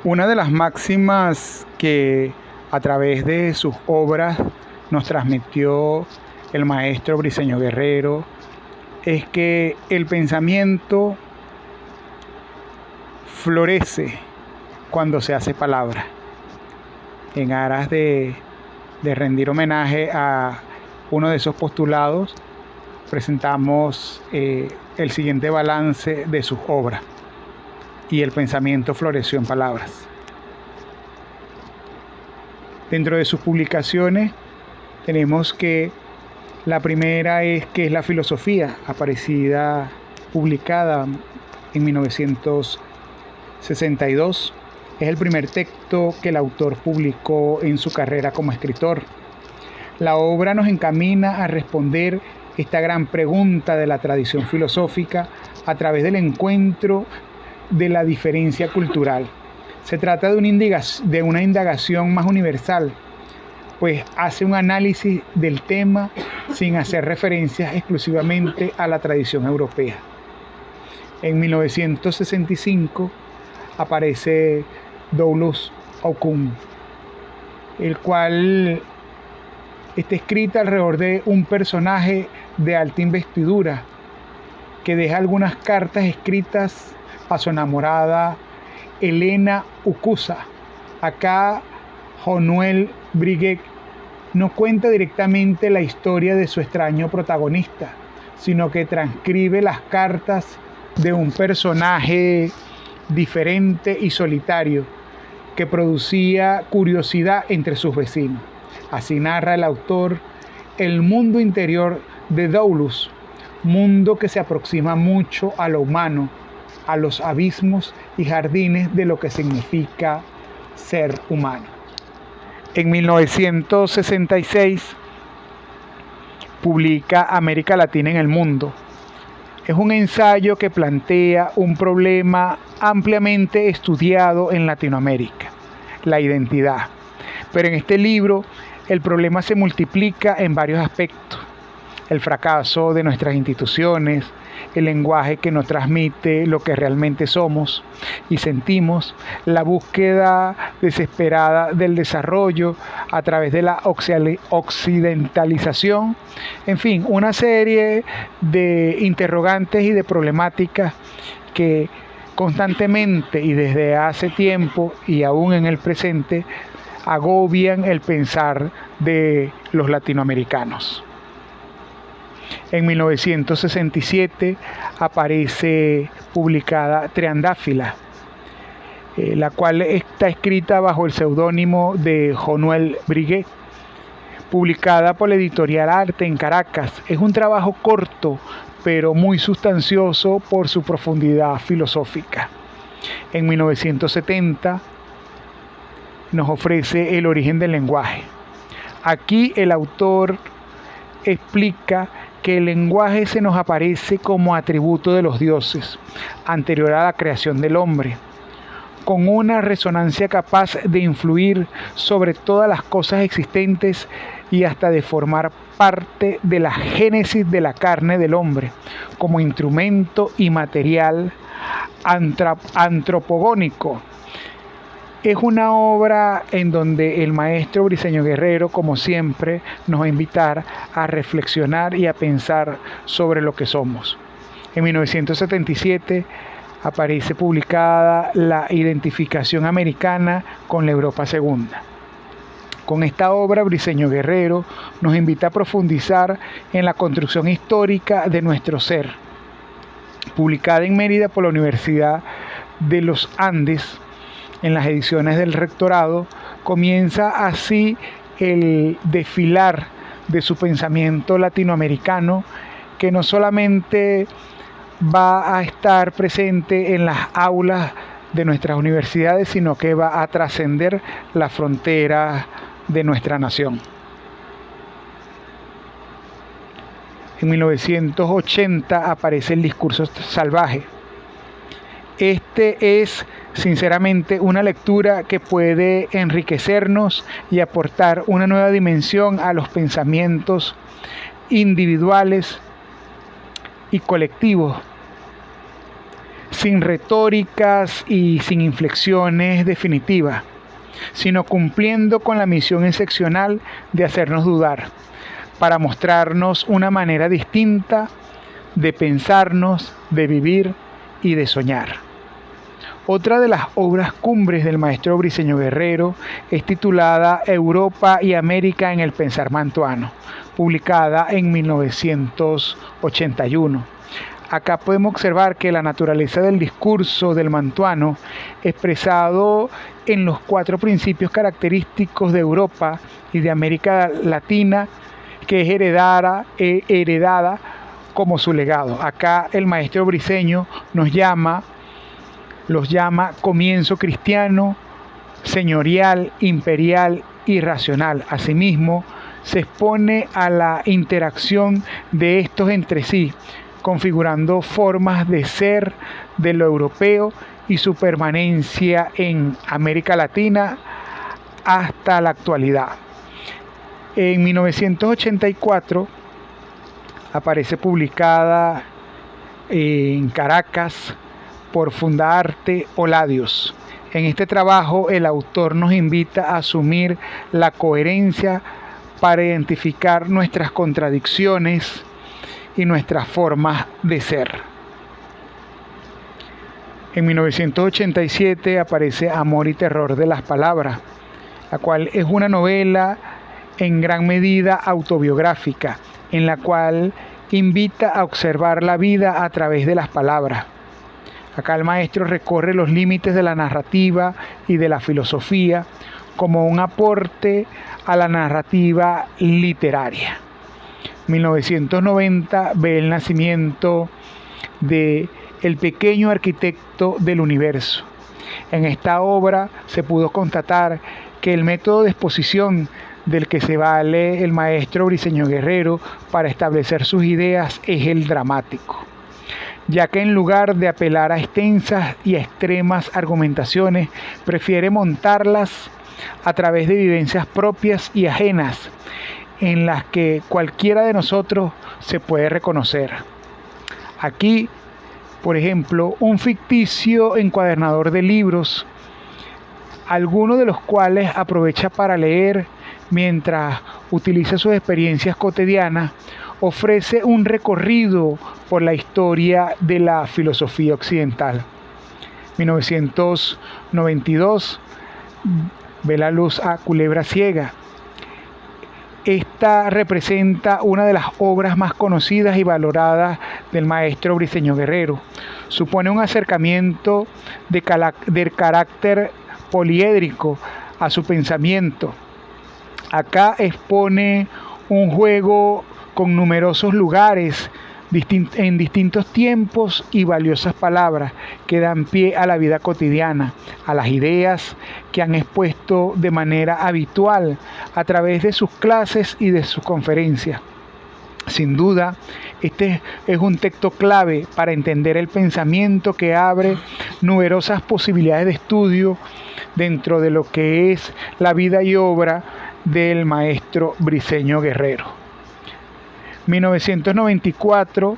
Una de las máximas que a través de sus obras nos transmitió el maestro Briceño Guerrero es que el pensamiento florece cuando se hace palabra. En aras de rendir homenaje a uno de esos postulados, presentamos el siguiente balance de sus obras. Y el pensamiento floreció en palabras. Dentro de sus publicaciones tenemos que la primera es la filosofía, publicada en 1962. Es el primer texto que el autor publicó en su carrera como escritor. La obra nos encamina a responder esta gran pregunta de la tradición filosófica a través del encuentro de la diferencia cultural. Se trata de una indagación más universal, pues hace un análisis del tema sin hacer referencias exclusivamente a la tradición europea. En 1965 aparece Douglas Occam, el cual está escrita alrededor de un personaje de alta investidura que deja algunas cartas escritas a su enamorada Helena Ukusa. Acá Jonuel Briguet no cuenta directamente la historia de su extraño protagonista, sino que transcribe las cartas de un personaje diferente y solitario que producía curiosidad entre sus vecinos. Así narra el autor el mundo interior de Douglas, mundo que se aproxima mucho a lo humano, a los abismos y jardines de lo que significa ser humano. En 1966 publica América Latina en el mundo. Es un ensayo que plantea un problema ampliamente estudiado en Latinoamérica, la identidad. Pero en este libro el problema se multiplica en varios aspectos. El fracaso de nuestras instituciones, el lenguaje que nos transmite lo que realmente somos y sentimos, la búsqueda desesperada del desarrollo a través de la occidentalización, en fin, una serie de interrogantes y de problemáticas que constantemente y desde hace tiempo y aún en el presente agobian el pensar de los latinoamericanos. En 1967 aparece publicada Triandáfila, la cual está escrita bajo el seudónimo de Jonuel Briguet, publicada por la editorial Arte en Caracas. Es un trabajo corto, pero muy sustancioso por su profundidad filosófica. En 1970 nos ofrece El origen del lenguaje. Aquí el autor explica que el lenguaje se nos aparece como atributo de los dioses, anterior a la creación del hombre, con una resonancia capaz de influir sobre todas las cosas existentes y hasta de formar parte de la génesis de la carne del hombre, como instrumento y material antropogónico. Es una obra en donde el maestro Briceño Guerrero, como siempre, nos va a invitar a reflexionar y a pensar sobre lo que somos. En 1977 aparece publicada la identificación americana con la Europa segunda. Con esta obra, Briceño Guerrero nos invita a profundizar en la construcción histórica de nuestro ser. Publicada en Mérida por la Universidad de los Andes, en las ediciones del rectorado, comienza así el desfilar de su pensamiento latinoamericano, que no solamente va a estar presente en las aulas de nuestras universidades, sino que va a trascender las fronteras de nuestra nación. En 1980 aparece El discurso salvaje. Este es sinceramente una lectura que puede enriquecernos y aportar una nueva dimensión a los pensamientos individuales y colectivos sin retóricas y sin inflexiones definitivas, sino cumpliendo con la misión excepcional de hacernos dudar, para mostrarnos una manera distinta de pensarnos, de vivir y de soñar. Otra de las obras cumbres del maestro Briceño Guerrero es titulada Europa y América en el pensar mantuano, publicada en 1981. Acá podemos observar que la naturaleza del discurso del mantuano, expresado en los 4 principios característicos de Europa y de América Latina, que es heredada como su legado. Acá el maestro Briceño los llama comienzo cristiano, señorial, imperial y racional. Asimismo, se expone a la interacción de estos entre sí, configurando formas de ser de lo europeo y su permanencia en América Latina hasta la actualidad. En 1984 aparece publicada en Caracas por Fundarte Oladios. En este trabajo el autor nos invita a asumir la coherencia para identificar nuestras contradicciones y nuestras formas de ser. En 1987 aparece Amor y Terror de las Palabras, la cual es una novela en gran medida autobiográfica, en la cual invita a observar la vida a través de las palabras. Acá el maestro recorre los límites de la narrativa y de la filosofía como un aporte a la narrativa literaria. 1990 ve el nacimiento de El pequeño arquitecto del universo. En esta obra se pudo constatar que el método de exposición del que se vale el maestro Briceño Guerrero para establecer sus ideas es el dramático, ya que en lugar de apelar a extensas y a extremas argumentaciones, prefiere montarlas a través de vivencias propias y ajenas, en las que cualquiera de nosotros se puede reconocer. Aquí, por ejemplo, un ficticio encuadernador de libros, algunos de los cuales aprovecha para leer mientras utiliza sus experiencias cotidianas, ofrece un recorrido por la historia de la filosofía occidental. 1992 ve la luz a Culebra Ciega. Esta representa una de las obras más conocidas y valoradas del maestro Briceño Guerrero. Supone un acercamiento de carácter poliédrico a su pensamiento. Acá expone un juego con numerosos lugares en distintos tiempos y valiosas palabras que dan pie a la vida cotidiana, a las ideas que han expuesto de manera habitual a través de sus clases y de sus conferencias. Sin duda, este es un texto clave para entender el pensamiento que abre numerosas posibilidades de estudio dentro de lo que es la vida y obra del maestro Briceño Guerrero. 1994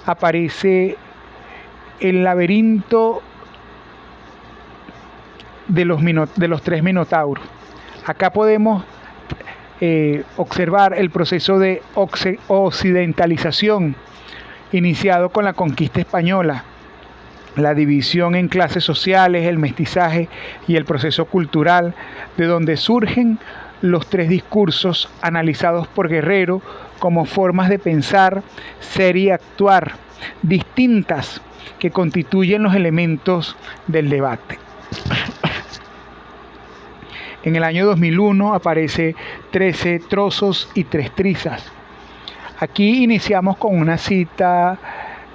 aparece El laberinto de los 3 minotauros. Acá podemos observar el proceso de occidentalización iniciado con la conquista española, la división en clases sociales, el mestizaje y el proceso cultural, de donde surgen los 3 discursos analizados por Guerrero como formas de pensar, ser y actuar distintas que constituyen los elementos del debate. En el año 2001 aparece 13 trozos y 3 trizas. Aquí iniciamos con una cita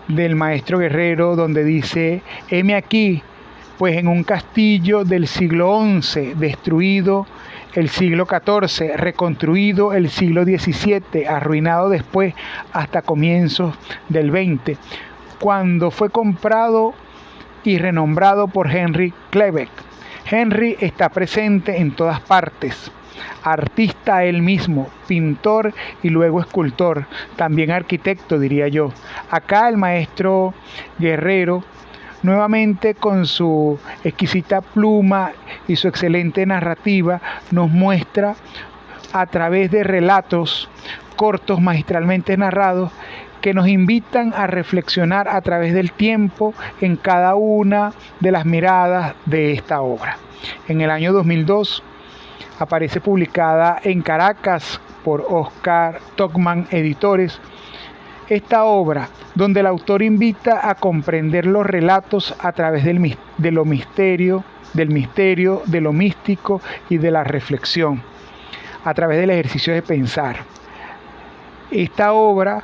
del maestro Guerrero donde dice: heme aquí, pues en un castillo del siglo XI, destruido el siglo XIV, reconstruido el siglo XVII, arruinado después hasta comienzos del XX, cuando fue comprado y renombrado por Henry Klebeck. Henry está presente en todas partes, artista él mismo, pintor y luego escultor, también arquitecto, diría yo. Acá el maestro Guerrero nuevamente con su exquisita pluma y su excelente narrativa, nos muestra a través de relatos cortos magistralmente narrados que nos invitan a reflexionar a través del tiempo en cada una de las miradas de esta obra. En el año 2002 aparece publicada en Caracas por Oscar Tocman Editores esta obra, donde el autor invita a comprender los relatos a través del misterio, de lo místico y de la reflexión, a través del ejercicio de pensar. Esta obra,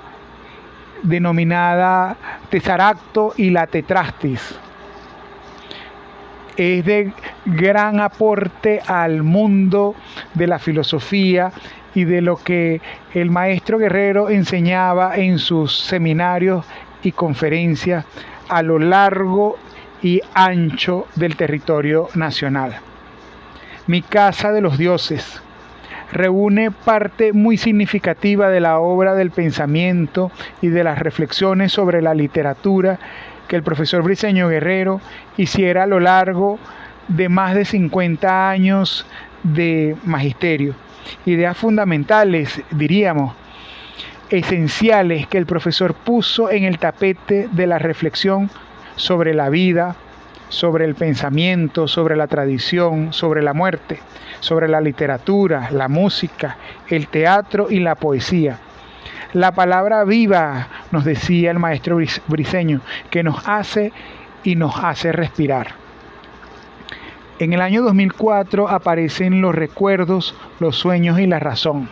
denominada Tesaracto y la Tetrastis, es de gran aporte al mundo de la filosofía y de lo que el maestro Guerrero enseñaba en sus seminarios y conferencias a lo largo y ancho del territorio nacional. Mi Casa de los Dioses reúne parte muy significativa de la obra del pensamiento y de las reflexiones sobre la literatura que el profesor Briceño Guerrero hiciera a lo largo de más de 50 años de magisterio. Ideas fundamentales, diríamos, esenciales que el profesor puso en el tapete de la reflexión sobre la vida, sobre el pensamiento, sobre la tradición, sobre la muerte, sobre la literatura, la música, el teatro y la poesía. La palabra viva, nos decía el maestro Briceño, que nos hace y nos hace respirar. En el año 2004 aparecen los recuerdos, los sueños y la razón.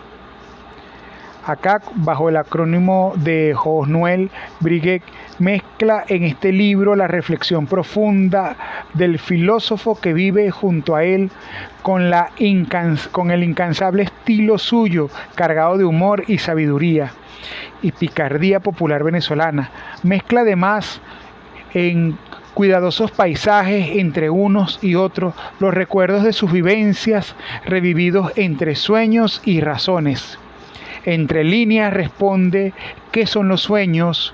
Acá, bajo el acrónimo de Josué Briguet, mezcla en este libro la reflexión profunda del filósofo que vive junto a él con el incansable estilo suyo, cargado de humor y sabiduría y picardía popular venezolana. Mezcla además en cuidadosos paisajes entre unos y otros los recuerdos de sus vivencias revividos entre sueños y razones. Entre líneas responde qué son los sueños,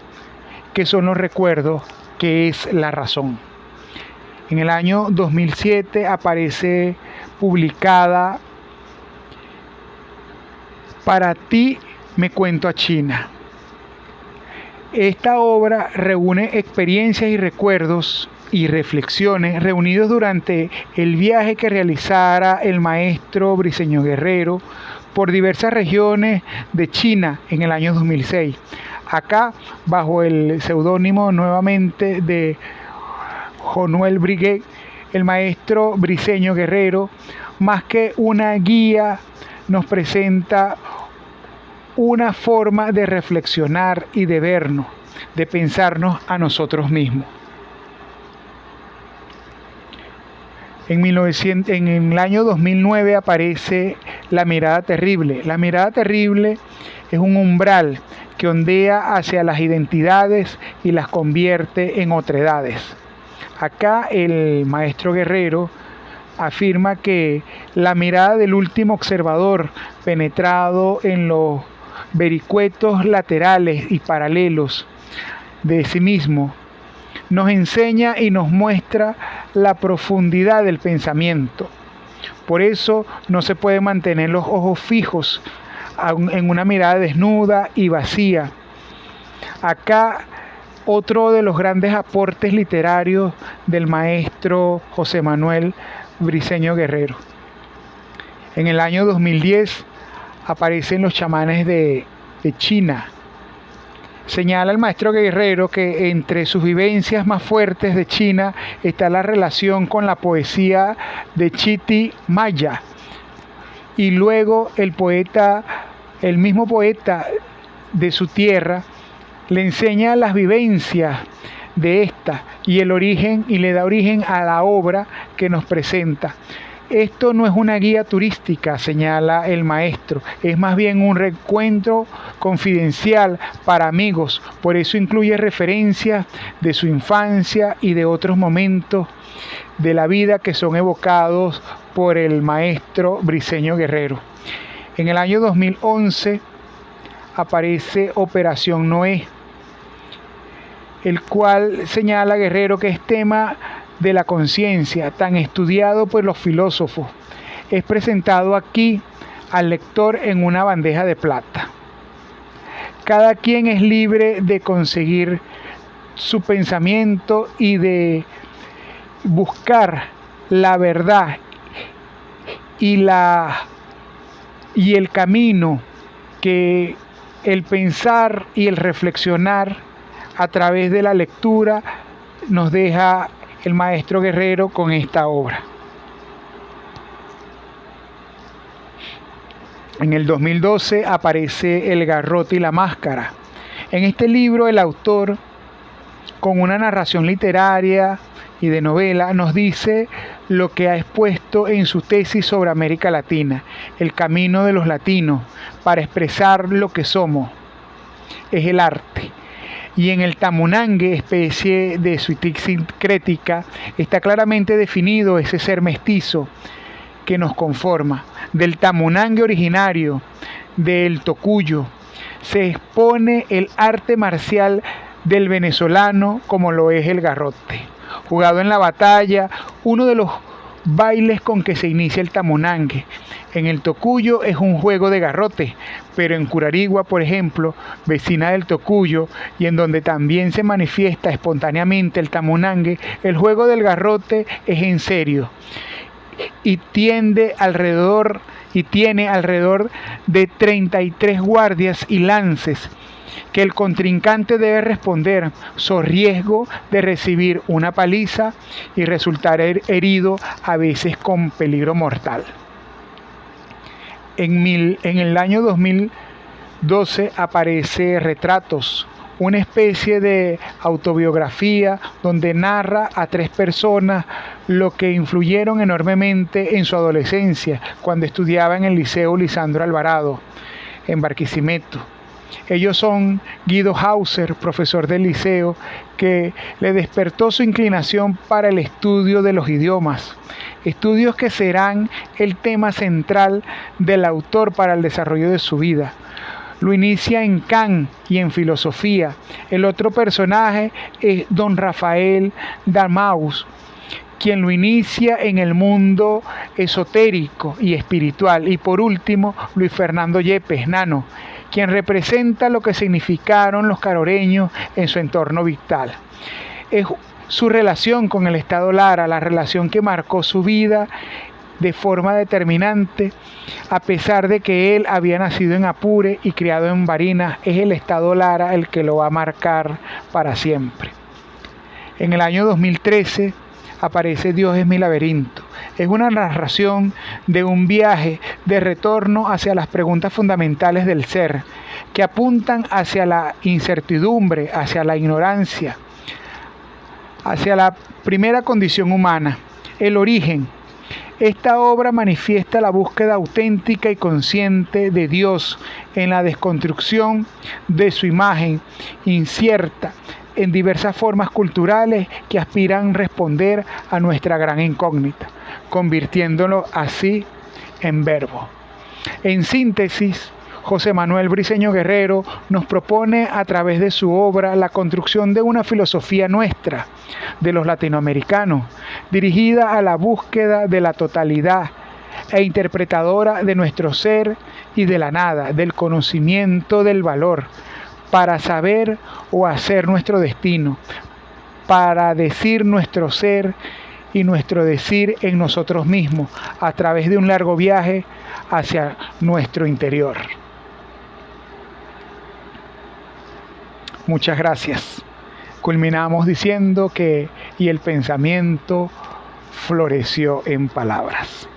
qué son los recuerdos, qué es la razón. En el año 2007 aparece publicada Para ti me cuento a China. Esta obra reúne experiencias y recuerdos y reflexiones reunidos durante el viaje que realizara el maestro Briceño Guerrero por diversas regiones de China en el año 2006. Acá, bajo el seudónimo nuevamente de Josué Briguet, el maestro Briceño Guerrero, más que una guía, nos presenta una forma de reflexionar y de vernos, de pensarnos a nosotros mismos. En el año 2009 aparece La Mirada Terrible. La Mirada Terrible es un umbral que ondea hacia las identidades y las convierte en otredades. Acá el maestro Guerrero afirma que la mirada del último observador, penetrado en los vericuetos laterales y paralelos de sí mismo, nos enseña y nos muestra la profundidad del pensamiento. Por eso no se puede mantener los ojos fijos en una mirada desnuda y vacía. Acá otro de los grandes aportes literarios del maestro José Manuel Briceño Guerrero. En el año 2010 aparecen Los chamanes de China. Señala el maestro Guerrero que entre sus vivencias más fuertes de China está la relación con la poesía de Chiti Maya. Y luego el mismo poeta de su tierra, le enseña las vivencias de esta y le da origen a la obra que nos presenta. Esto no es una guía turística, señala el maestro, es más bien un reencuentro confidencial para amigos, por eso incluye referencias de su infancia y de otros momentos de la vida que son evocados por el maestro Briceño Guerrero. En el año 2011 aparece Operación Noé. el cual señala Guerrero que es tema de la conciencia, tan estudiado por los filósofos, es presentado aquí al lector en una bandeja de plata. Cada quien es libre de conseguir su pensamiento y de buscar la verdad y el camino que el pensar y el reflexionar a través de la lectura nos deja el maestro Guerrero con esta obra. En el 2012 aparece El garrote y la máscara. En este libro el autor, con una narración literaria y de novela, nos dice lo que ha expuesto en su tesis sobre América Latina, el camino de los latinos para expresar lo que somos, es el arte. Y en el tamunangue, especie de suitic sincrética, está claramente definido ese ser mestizo que nos conforma. Del tamunangue originario, del tocuyo, se expone el arte marcial del venezolano como lo es el garrote. Jugado en la batalla, uno de los bailes con que se inicia el tamunangue. En el tocuyo es un juego de garrote, pero en Curarigua, por ejemplo, vecina del tocuyo, y en donde también se manifiesta espontáneamente el tamunangue, el juego del garrote es en serio y tiene alrededor de 33 guardias y lances que el contrincante debe responder, so riesgo de recibir una paliza y resultar herido, a veces con peligro mortal. En el año 2012 aparece Retratos, una especie de autobiografía donde narra a 3 personas lo que influyeron enormemente en su adolescencia, cuando estudiaba en el Liceo Lisandro Alvarado, en Barquisimeto. Ellos son Guido Hauser, profesor del liceo, que le despertó su inclinación para el estudio de los idiomas, estudios que serán el tema central del autor para el desarrollo de su vida. Lo inicia en Kant y en filosofía. El otro personaje es don Rafael Dalmaus, quien lo inicia en el mundo esotérico y espiritual. Y por último, Luis Fernando Yepes, Nano, quien representa lo que significaron los caroreños en su entorno vital. Es su relación con el Estado Lara, la relación que marcó su vida de forma determinante, a pesar de que él había nacido en Apure y criado en Barinas. Es el Estado Lara el que lo va a marcar para siempre. En el año 2013 aparece Dios es mi laberinto. Es una narración de un viaje de retorno hacia las preguntas fundamentales del ser, que apuntan hacia la incertidumbre, hacia la ignorancia, hacia la primera condición humana, el origen. Esta obra manifiesta la búsqueda auténtica y consciente de Dios en la desconstrucción de su imagen incierta en diversas formas culturales que aspiran a responder a nuestra gran incógnita, convirtiéndolo así en verbo. En síntesis, José Manuel Briceño Guerrero nos propone a través de su obra la construcción de una filosofía nuestra, de los latinoamericanos, dirigida a la búsqueda de la totalidad e interpretadora de nuestro ser y de la nada, del conocimiento del valor, para saber o hacer nuestro destino, para decir nuestro ser y nuestro decir en nosotros mismos, a través de un largo viaje hacia nuestro interior. Muchas gracias. Culminamos diciendo que y el pensamiento floreció en palabras.